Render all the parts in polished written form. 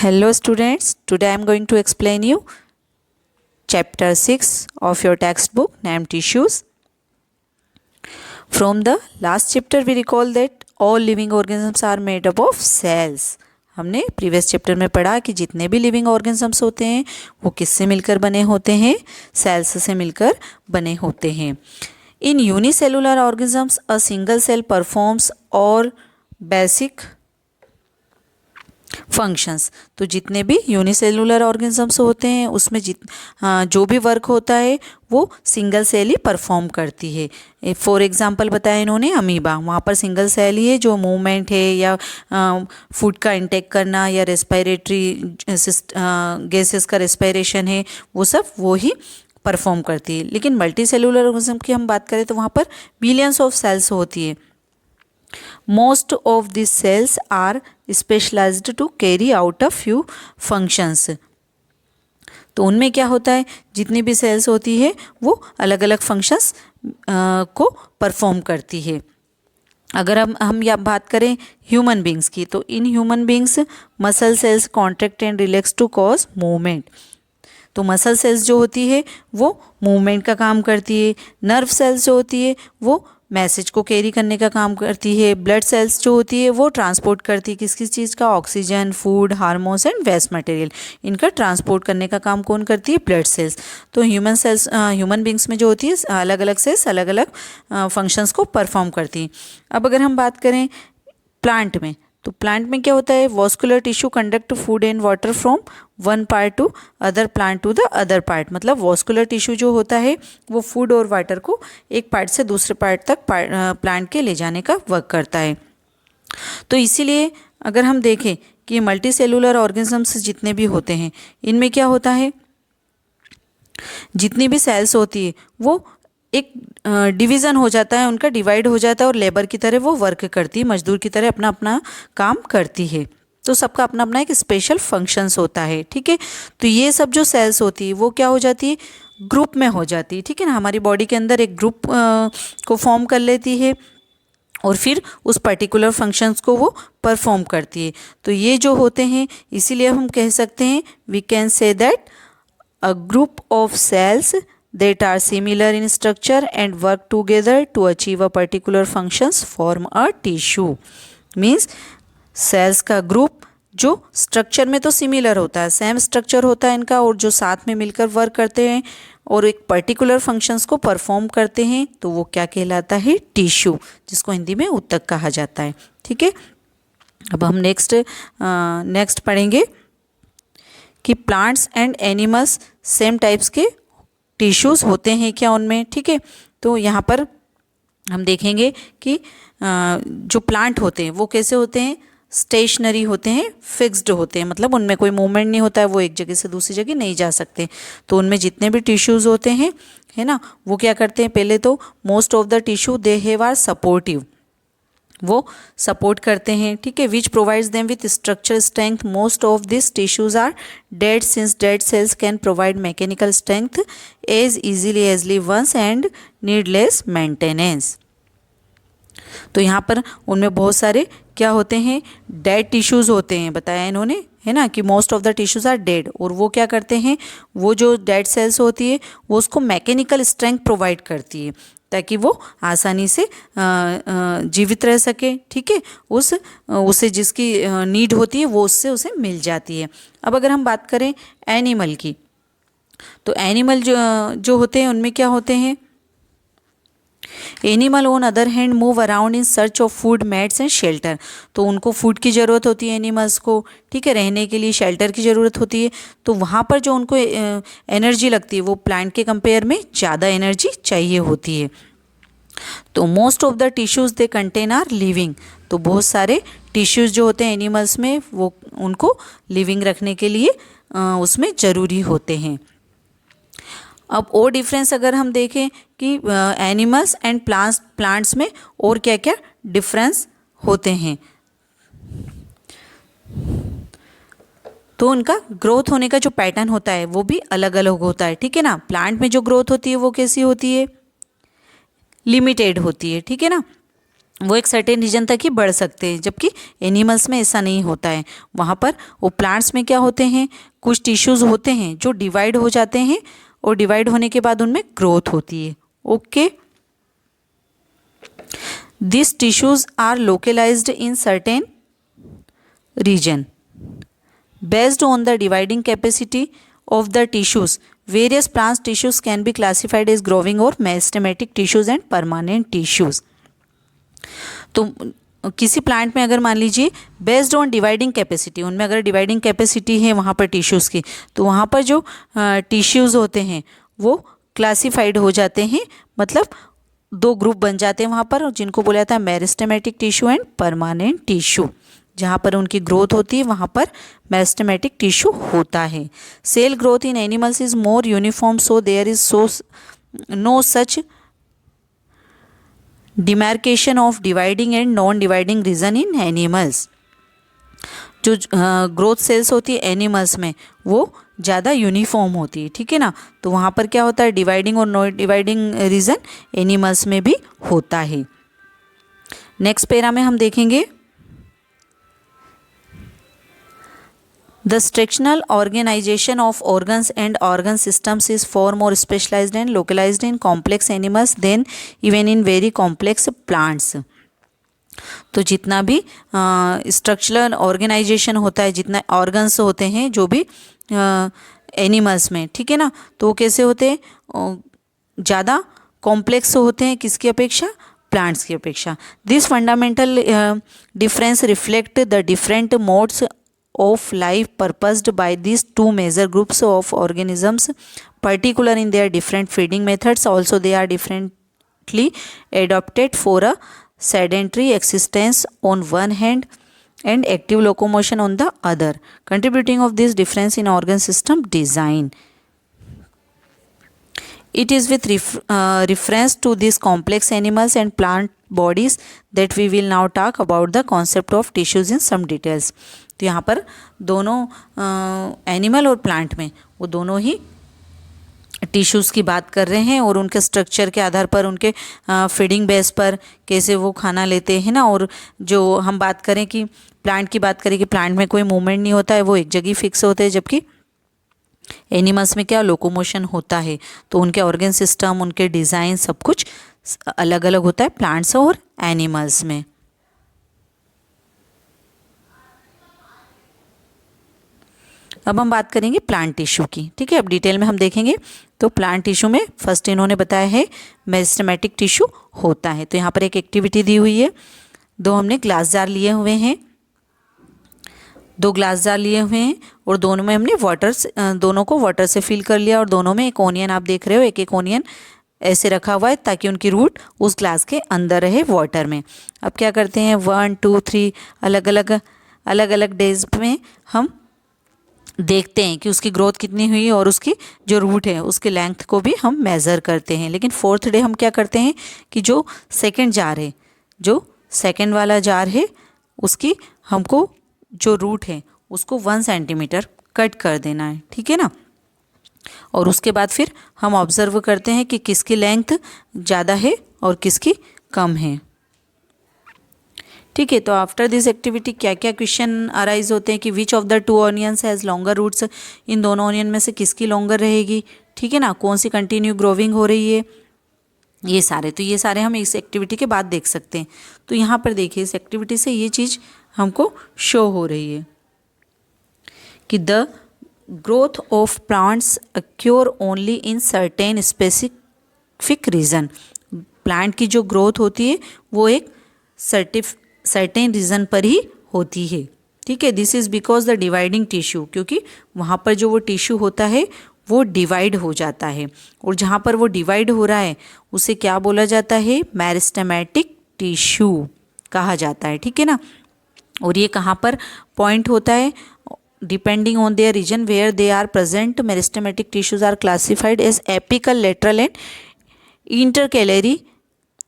Hello students, today I am going to explain you chapter 6 of your textbook named Tissues. From the last chapter we recall that all living organisms are made up of cells. हमने previous chapter में पढ़ा कि जितने भी living organisms होते हैं वो किससे मिलकर बने होते हैं, सेल्स से मिलकर बने होते हैं. In unicellular organisms a single cell performs all basic functions. तो जितने भी यूनिसेलुलर ऑर्गेनिजम्स होते हैं उसमें जो भी वर्क होता है वो सिंगल सेल ही परफॉर्म करती है. फॉर एग्जांपल बताया इन्होंने अमीबा, वहाँ पर सिंगल सेल ही है जो मूवमेंट है या फूड का इंटेक करना या रेस्पिरेटरी गैसेस का रेस्पिरेशन है वो सब वो ही परफॉर्म करती है. लेकिन मल्टी सेलुलर ऑर्गेनिज्म की हम बात करें तो वहाँ पर बिलियंस ऑफ सेल्स होती है. Most of these cells are specialized to carry out a few functions. तो उनमें क्या होता है, जितनी भी सेल्स होती है वो अलग अलग फंक्शंस को परफॉर्म करती है. अगर हम या बात करें ह्यूमन बींग्स की, तो in human beings muscle cells contract and relax to cause movement. तो मसल सेल्स जो होती है वो मूवमेंट का काम करती है. नर्व सेल्स जो होती है वो मैसेज को कैरी करने का काम करती है. ब्लड सेल्स जो होती है वो ट्रांसपोर्ट करती है किस किस चीज़ का, oxygen, food, hormones and waste material. इनका ट्रांसपोर्ट करने का काम कौन करती है, ब्लड सेल्स. तो ह्यूमन बींग्स में जो होती है अलग अलग सेल्स अलग अलग फंक्शंस को परफॉर्म करती हैं. अब अगर हम बात करें प्लांट में, तो प्लांट में क्या होता है, vascular tissue conduct food and water from one part to other plant to the other part. मतलब वॉस्कुलर टिश्यू जो होता है वो फूड और वाटर को एक पार्ट से दूसरे पार्ट तक प्लांट के ले जाने का वर्क करता है. तो इसीलिए अगर हम देखें कि मल्टी सेलुलर ऑर्गेनिजम्स जितने भी होते हैं इनमें क्या होता है, जितनी भी सेल्स होती है वो एक डिवीज़न हो जाता है, उनका डिवाइड हो जाता है और लेबर की तरह वो वर्क करती है, मजदूर की तरह अपना अपना काम करती है. तो सबका अपना अपना एक स्पेशल फंक्शंस होता है. ठीक है, तो ये सब जो सेल्स होती है वो क्या हो जाती है, ग्रुप में हो जाती है. ठीक है ना, हमारी बॉडी के अंदर एक ग्रुप को फॉर्म कर लेती है और फिर उस पर्टिकुलर फंक्शंस को वो परफॉर्म करती है. तो ये जो होते हैं इसीलिए हम कह सकते हैं, we can say that a group of cells that are similar in structure and work together to achieve a particular functions form a tissue. Means cells का ग्रुप जो स्ट्रक्चर में तो सिमिलर होता है, सेम स्ट्रक्चर होता है इनका, और जो साथ में मिलकर वर्क करते हैं और एक पर्टिकुलर फंक्शंस को परफॉर्म करते हैं तो वो क्या कहलाता है, टिश्यू, जिसको हिंदी में ऊतक कहा जाता है. ठीक है, अब हम नेक्स्ट पढ़ेंगे कि plants and animals same types के टिश्यूज़ होते हैं क्या उनमें. ठीक है, तो यहाँ पर हम देखेंगे कि जो प्लांट होते हैं वो कैसे होते हैं, स्टेशनरी होते हैं, फिक्स्ड होते हैं. मतलब उनमें कोई मूवमेंट नहीं होता है, वो एक जगह से दूसरी जगह नहीं जा सकते. तो उनमें जितने भी टिश्यूज़ होते हैं, है ना, वो क्या करते हैं, पहले तो most of the tissue they have are supportive, वो सपोर्ट करते हैं. ठीक है, which provides them with structure strength. Most of this tissues are dead since dead cells can provide mechanical strength as easily as live ones and need less maintenance. तो यहाँ पर उनमें बहुत सारे क्या होते हैं, डेड टिश्यूज़ होते हैं, बताया इन्होंने, है ना, कि most of the tissues are dead. और वो क्या करते हैं, वो जो डेड सेल्स होती है वो उसको मैकेनिकल स्ट्रेंथ प्रोवाइड करती है ताकि वो आसानी से जीवित रह सके. ठीक है, उसे जिसकी नीड होती है वो उससे उसे मिल जाती है. अब अगर हम बात करें एनिमल की, तो एनिमल जो होते हैं उनमें क्या होते हैं, animal on other hand move around in search of food, mats and shelter. तो उनको फूड की ज़रूरत होती है एनिमल्स को. ठीक है, रहने के लिए शेल्टर की ज़रूरत होती है. तो वहाँ पर जो उनको एनर्जी लगती है वो प्लांट के कंपेयर में ज़्यादा एनर्जी चाहिए होती है. तो most of the tissues they contain are living. तो बहुत सारे टिश्यूज़ जो होते हैं एनिमल्स में वो उनको लिविंग रखने के लिए उसमें ज़रूरी होते हैं. अब और डिफरेंस अगर हम देखें कि एनिमल्स एंड प्लांट्स में और क्या क्या डिफरेंस होते हैं, तो उनका ग्रोथ होने का जो पैटर्न होता है वो भी अलग अलग होता है. ठीक है ना, प्लांट में जो ग्रोथ होती है वो कैसी होती है, लिमिटेड होती है. ठीक है ना, वो एक सर्टेन रीजन तक ही बढ़ सकते हैं, जबकि एनिमल्स में ऐसा नहीं होता है। वहाँ पर वो प्लांट्स में क्या होते हैं, कुछ टिश्यूज़ होते हैं जो डिवाइड हो जाते हैं और डिवाइड होने के बाद उनमें ग्रोथ होती है। Okay, this tissues are localised in certain region. Based on the dividing capacity of the tissues, various plant tissues can be classified as growing or meristematic tissues and permanent tissues. तो किसी plant में अगर मान लीजिए based on dividing capacity, उनमें अगर dividing capacity है वहाँ पर टिश्यूज़ की, तो वहाँ पर जो टिश्यूज़ होते हैं वो क्लासिफाइड हो जाते हैं, मतलब दो ग्रुप बन जाते हैं वहाँ पर, जिनको बोला जाता है meristematic tissue and permanent tissue. जहाँ पर उनकी ग्रोथ होती है वहाँ पर मेरिस्टेमेटिक टिश्यू होता है। Cell growth in animals is more uniform, so there is no such demarcation of dividing and non dividing region in animals. जो ग्रोथ सेल्स होती है एनिमल्स में वो ज़्यादा यूनिफॉर्म होती है, ठीक है ना। तो वहाँ पर क्या होता है, डिवाइडिंग और नॉन डिवाइडिंग रीजन एनिमल्स में भी होता है। नेक्स्ट पैरा में हम देखेंगे The structural organization of organs and organ systems is far more specialized and localized in complex animals than even in very complex plants. तो जितना भी स्ट्रक्चरल ऑर्गेनाइजेशन होता है, जितना ऑर्गन्स होते हैं जो भी एनिमल्स में, ठीक है ना, तो वो कैसे होते हैं, ज़्यादा कॉम्प्लेक्स होते हैं किसकी अपेक्षा, प्लांट्स की अपेक्षा। This fundamental difference reflect the different modes of life purposed by these two major groups of organisms, particular in their different feeding methods. Also they are differently adapted for a sedentary existence on one hand and active locomotion on the other, contributing of this difference in organ system design. It is with reference to these complex animals and plant bodies that we will now talk about the concept of tissues in some details. तो यहाँ पर दोनों animal और plant में वो दोनों ही tissues की बात कर रहे हैं और उनके स्ट्रक्चर के आधार पर, उनके फीडिंग बेस पर कैसे वो खाना लेते हैं ना। और जो हम बात करें कि प्लांट की बात करें कि प्लांट में कोई मूवमेंट नहीं होता है, वो एक जगह फिक्स होते हैं, जबकि एनिमल्स में क्या लोकोमोशन होता है। तो उनके ऑर्गन सिस्टम, उनके डिज़ाइन सब कुछ अलग अलग होता है प्लांट्स और एनिमल्स में। अब हम बात करेंगे प्लांट टिश्यू की, ठीक है। अब डिटेल में हम देखेंगे। तो प्लांट टिश्यू में फर्स्ट इन्होंने बताया है मेरिस्टेमेटिक टिश्यू होता है। तो यहाँ पर एक एक्टिविटी दी हुई है, दो हमने ग्लास जार लिए हुए हैं, दो ग्लास जार लिए हुए हैं और दोनों में हमने दोनों को वाटर से फिल कर लिया और दोनों में एक ओनियन, आप देख रहे हो एक एक ओनियन ऐसे रखा हुआ है ताकि उनकी रूट उस ग्लास के अंदर रहे वाटर में। अब क्या करते हैं, 1 2 3 अलग अलग डेज में हम देखते हैं कि उसकी ग्रोथ कितनी हुई और उसकी जो रूट है उसके लेंथ को भी हम मेज़र करते हैं। लेकिन फोर्थ डे हम क्या करते हैं कि जो सेकंड जार है, जो सेकंड वाला जार है, उसकी हमको जो रूट है उसको 1 सेंटीमीटर कट कर देना है, ठीक है ना। और उसके बाद फिर हम ऑब्ज़र्व करते हैं कि किसकी लेंथ ज़्यादा है और किसकी कम है, ठीक है। तो आफ्टर दिस एक्टिविटी क्या क्या क्वेश्चन अराइज होते हैं कि which of the two onions has longer roots, इन दोनों ऑनियन में से किसकी लॉन्गर रहेगी, ठीक है ना, कौन सी कंटिन्यू ग्रोविंग हो रही है, ये सारे हम इस एक्टिविटी के बाद देख सकते हैं। तो यहाँ पर देखिए इस एक्टिविटी से ये चीज़ हमको शो हो रही है कि the growth of plants occur only in certain specific region. Plant की जो ग्रोथ होती है वो एक सर्टेन रीजन पर ही होती है, ठीक है। This is because the dividing tissue, क्योंकि वहाँ पर जो वो टिश्यू होता है वो डिवाइड हो जाता है और जहाँ पर वो डिवाइड हो रहा है उसे क्या बोला जाता है, मेरिस्टेमेटिक टिश्यू कहा जाता है, ठीक है ना। और ये कहाँ पर पॉइंट होता है, depending on their region where they are present, meristematic tissues are classified as apical, lateral and intercalary.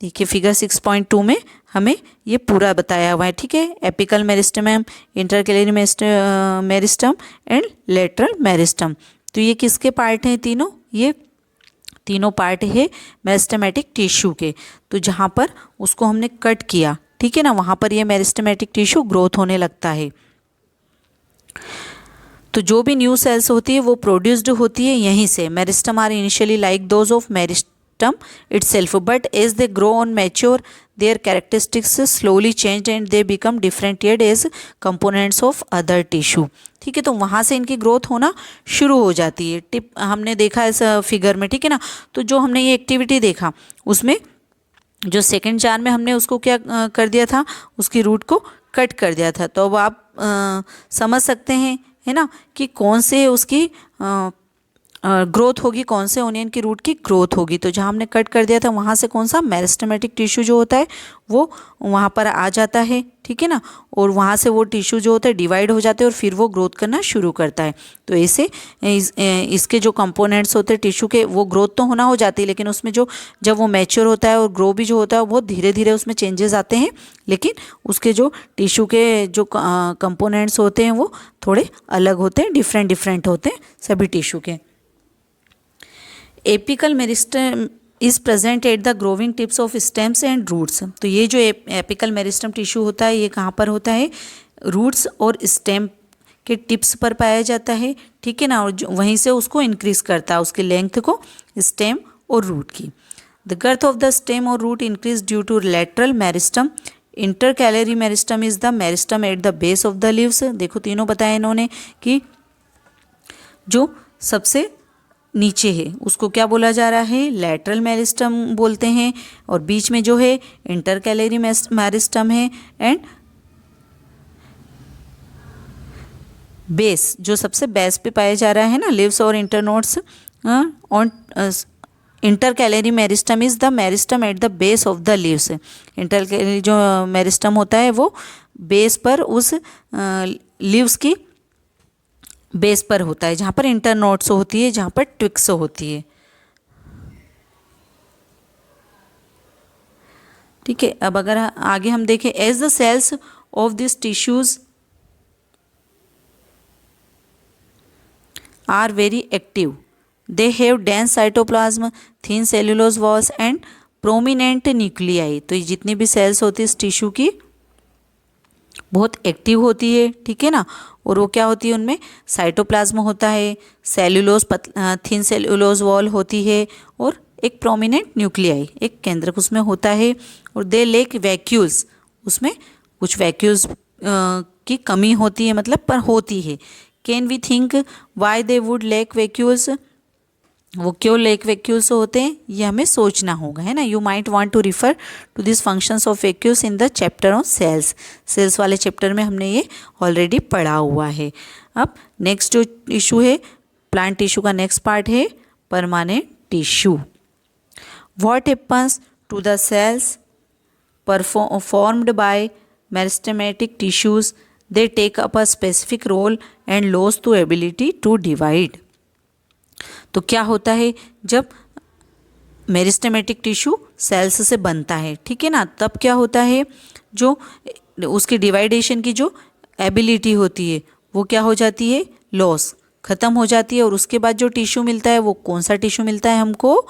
देखिए फिगर 6.2 में हमें ये पूरा बताया हुआ है, ठीक है। Apical meristem, intercalary meristem and lateral meristem. तो ये किसके पार्ट हैं तीनों, ये तीनों पार्ट है मेरिस्टेमेटिक टिश्यू के। तो जहाँ पर उसको हमने कट किया, ठीक है ना, वहाँ पर ये मेरिस्टेमेटिक टिश्यू ग्रोथ होने लगता है। तो जो भी न्यू सेल्स होती है वो प्रोड्यूस्ड होती है यहीं से। Meristem are initially like those of meristem itself, but as they grow and mature their characteristics slowly change and they become differentiated as components of other tissue। ठीक है, तो वहाँ से इनकी ग्रोथ होना शुरू हो जाती है। टिप हमने देखा इस फिगर में, ठीक है ना। तो जो हमने ये एक्टिविटी देखा उसमें जो सेकंड चार में हमने उसको क्या कर दिया था, उसकी रूट को कट कर दिया था। तो अब आप समझ सकते हैं, है ना, कि कौन से उसकी ग्रोथ होगी, कौन से ओनियन की रूट की ग्रोथ होगी। तो जहाँ हमने कट कर दिया था वहाँ से कौन सा मेरिस्टेमेटिक टिश्यू जो होता है वो वहाँ पर आ जाता है, ठीक है ना। और वहाँ से वो टिश्यू जो होता है डिवाइड हो जाते हैं और फिर वो ग्रोथ करना शुरू करता है। तो ऐसे इसके जो कंपोनेंट्स होते हैं टिश्यू के, वो ग्रोथ तो होना हो जाती है, लेकिन उसमें जो जब वो मैच्योर होता है और ग्रो भी जो होता है वो बहुत धीरे धीरे उसमें चेंजेस आते हैं, लेकिन उसके जो टिश्यू के जो कंपोनेंट्स होते हैं वो थोड़े अलग होते हैं, डिफरेंट होते हैं सभी टिश्यू के। Apical meristem is present at the growing tips of stems and roots. तो ये जो एपिकल मेरिस्टम टिश्यू होता है ये कहाँ पर होता है, रूट्स और स्टेम के टिप्स पर पाया जाता है, ठीक है ना। और वहीं से उसको इंक्रीज करता है, उसकी लेंथ को, स्टेम और रूट की। The girth of the stem और root increase due to lateral meristem. Intercalary meristem is the meristem at the base of the leaves. देखो तीनों बताया इन्होंने कि जो सबसे नीचे है उसको क्या बोला जा रहा है, लैटरल मेरिस्टम बोलते हैं, और बीच में जो है इंटरकैलरी मेरिस्टम है, एंड बेस जो सबसे बेस पे पाया जा रहा है ना, लिव्स और internodes on intercalary meristem is the meristem at the base of the leaves. Intercalary जो मेरिस्टम होता है वो बेस पर उस लीव्स की बेस पर होता है, जहाँ पर इंटरनोड्स होती है, जहाँ पर ट्विक्स होती है, ठीक है। अब अगर आगे हम देखें, as the cells of this tissues are very active, they have dense cytoplasm, thin cellulose walls and prominent nuclei. तो ये जितनी भी सेल्स होती है इस टिश्यू की बहुत एक्टिव होती है, ठीक है ना। और वो क्या होती है, उनमें साइटोप्लाज्म होता है, सेल्यूलोज थिन सेल्यूलोज वॉल होती है, और एक प्रोमिनेंट न्यूक्लियाई, एक केंद्रक उसमें होता है। और दे लेक वैक्यूल्स, उसमें कुछ वैक्यूल्स की कमी होती है, मतलब पर होती है। Can we think why they would lack vacuoles, वो क्यों लेक वैक्यूल्स होते हैं ये हमें सोचना होगा, है ना। You might want to refer to this functions of vacuoles in the chapter on cells. Cells वाले चैप्टर में हमने ये ऑलरेडी पढ़ा हुआ है। अब नेक्स्ट जो टिश्यू है, प्लांट टिश्यू का नेक्स्ट पार्ट है permanent tissue. What happens to the cells formed by meristematic tissues, they take up a specific role and lose to ability to divide। तो क्या होता है जब मेरिस्टेमेटिक टिश्यू सेल्स से बनता है, ठीक है ना, तब क्या होता है, जो उसकी डिवाइडेशन की जो एबिलिटी होती है वो क्या हो जाती है, लॉस, ख़त्म हो जाती है। और उसके बाद जो टिश्यू मिलता है वो कौन सा टिश्यू मिलता है हमको,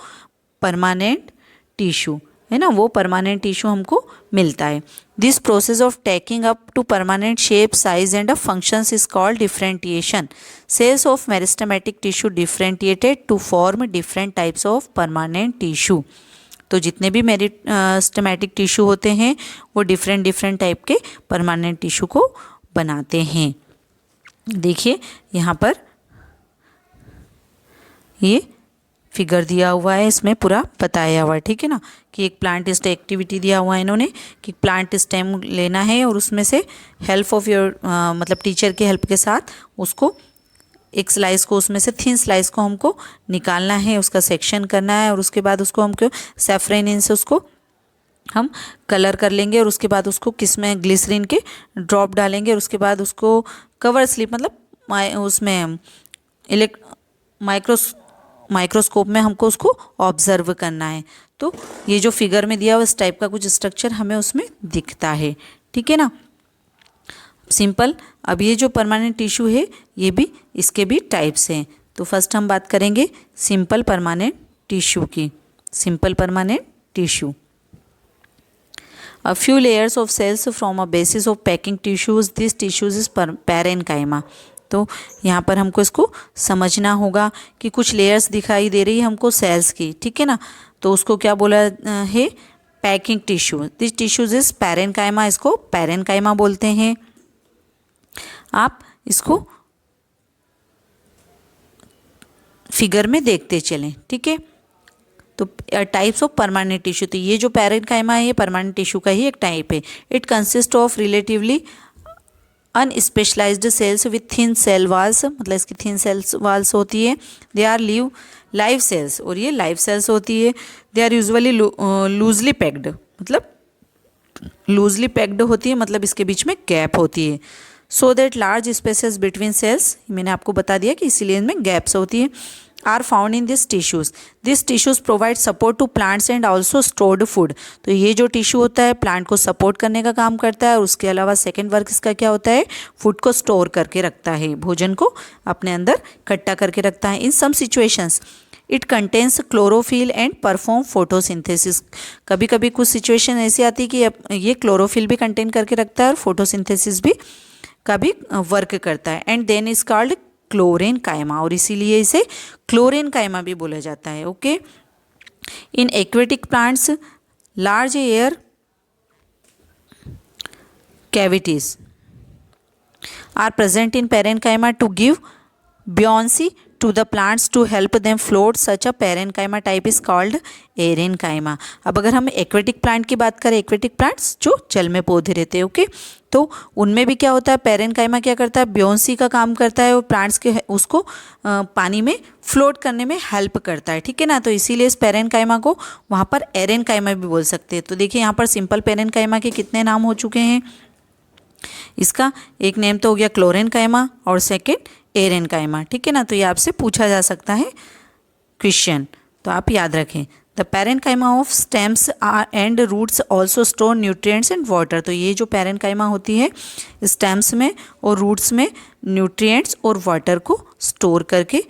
परमानेंट टिश्यू, है ना, वो परमानेंट टिश्यू हमको मिलता है। This process of taking up to permanent shape, size and of functions is called differentiation. Cells of meristematic tissue differentiated to form different types of permanent tissue. तो जितने भी meristematic tissue होते हैं वो different type के permanent tissue को बनाते हैं। देखिए यहाँ पर ये फिगर दिया हुआ है, इसमें पूरा बताया हुआ है, ठीक है ना, कि एक प्लांट स्टेम एक्टिविटी दिया हुआ है इन्होंने कि प्लांट स्टेम लेना है और उसमें से हेल्प ऑफ योर मतलब टीचर के हेल्प के साथ उसको एक स्लाइस को, उसमें से थिन स्लाइस को हमको निकालना है, उसका सेक्शन करना है, और उसके बाद उसको हमको सैफरन से उसको हम कलर कर लेंगे, और उसके बाद उसको किसमें ग्लिसरीन के ड्रॉप डालेंगे, और उसके बाद उसको कवर स्लिप मतलब उसमें माइक्रोस्कोप में हमको उसको ऑब्जर्व करना है। तो ये जो फिगर में दिया हुआ इस टाइप का कुछ स्ट्रक्चर हमें उसमें दिखता है, ठीक है ना, सिंपल। अब ये जो परमानेंट टिश्यू है ये भी, इसके भी टाइप्स हैं। तो फर्स्ट हम बात करेंगे सिंपल परमानेंट टिश्यू की, simple permanent tissue. A few layers of cells from a basis of packing tissues. This tissues is parenchyma. तो यहाँ पर हमको इसको समझना होगा कि कुछ लेयर्स दिखाई दे रही है हमको सेल्स की, ठीक है ना, तो उसको क्या बोला है, packing tissue. This tissues is parenchyma, इसको पैरेनकाइमा बोलते हैं। आप इसको फिगर में देखते चलें, ठीक है। तो टाइप्स ऑफ परमानेंट टिश्यू, तो ये जो पैरेनकाइमा है ये परमानेंट टिश्यू का ही एक टाइप है। It consist of relatively unspecialised cells with thin cell walls, मतलब इसकी थिन सेल्स वाल्स होती है। दे आर लाइव सेल्स, और ये लाइव सेल्स होती है। They are usually loosely packed, मतलब लूजली पैक्ड होती है, मतलब इसके बीच में गैप होती है। So that large spaces between cells, मैंने आपको बता दिया कि इसीलिए इनमें गैप्स होती है, are found in this tissues. This tissues provide support to plants and also stored food. तो ये जो टिश्यू होता है प्लांट को सपोर्ट करने का काम करता है, और उसके अलावा सेकेंड वर्क इसका क्या होता है, फूड को स्टोर करके रखता है, भोजन को अपने अंदर इकट्ठा करके रखता है। In some situations it contains chlorophyll and perform photosynthesis. कभी कभी कुछ सिचुएशन ऐसी आती है कि ये क्लोरोफिल भी कंटेन करके रखता है और फोटोसिंथेसिस भी का भी वर्क करता है। And then is called chlorenchyma, और इसीलिए इसे क्लोरेनकाइमा भी बोला जाता है। Okay, in aquatic plants large air cavities are present in parenchyma to give buoyancy to the plants to help them float. Such a parenchyma type is called aerenchyma. अब अगर हम एक्वेटिक प्लांट की बात करें, एक्वेटिक प्लांट्स जो जल में पौधे रहते हैं, ओके, तो उनमें भी क्या होता है, पेरेनकाइमा क्या करता है, ब्योंसी का काम करता है, और प्लांट्स के उसको पानी में फ्लोट करने में हेल्प करता है, ठीक है ना। तो इसीलिए इस पेरेनकाइमा को वहाँ पर एरेनकाइमा भी बोल सकते हैं। तो देखिए यहाँ पर सिंपल पेरेनकाइमा के कितने नाम हो चुके हैं। इसका एक नेम तो हो गया क्लोरेनकाइमा और सेकेंड एरेनकाइमा, ठीक है ना। तो ये आपसे पूछा जा सकता है क्वेश्चन, तो आप याद रखें। The parenchyma of stems and roots also store nutrients and water. तो ये जो पेरेनकाइमा होती है स्टेम्स में और रूट्स में न्यूट्रिएंट्स और वाटर को स्टोर करके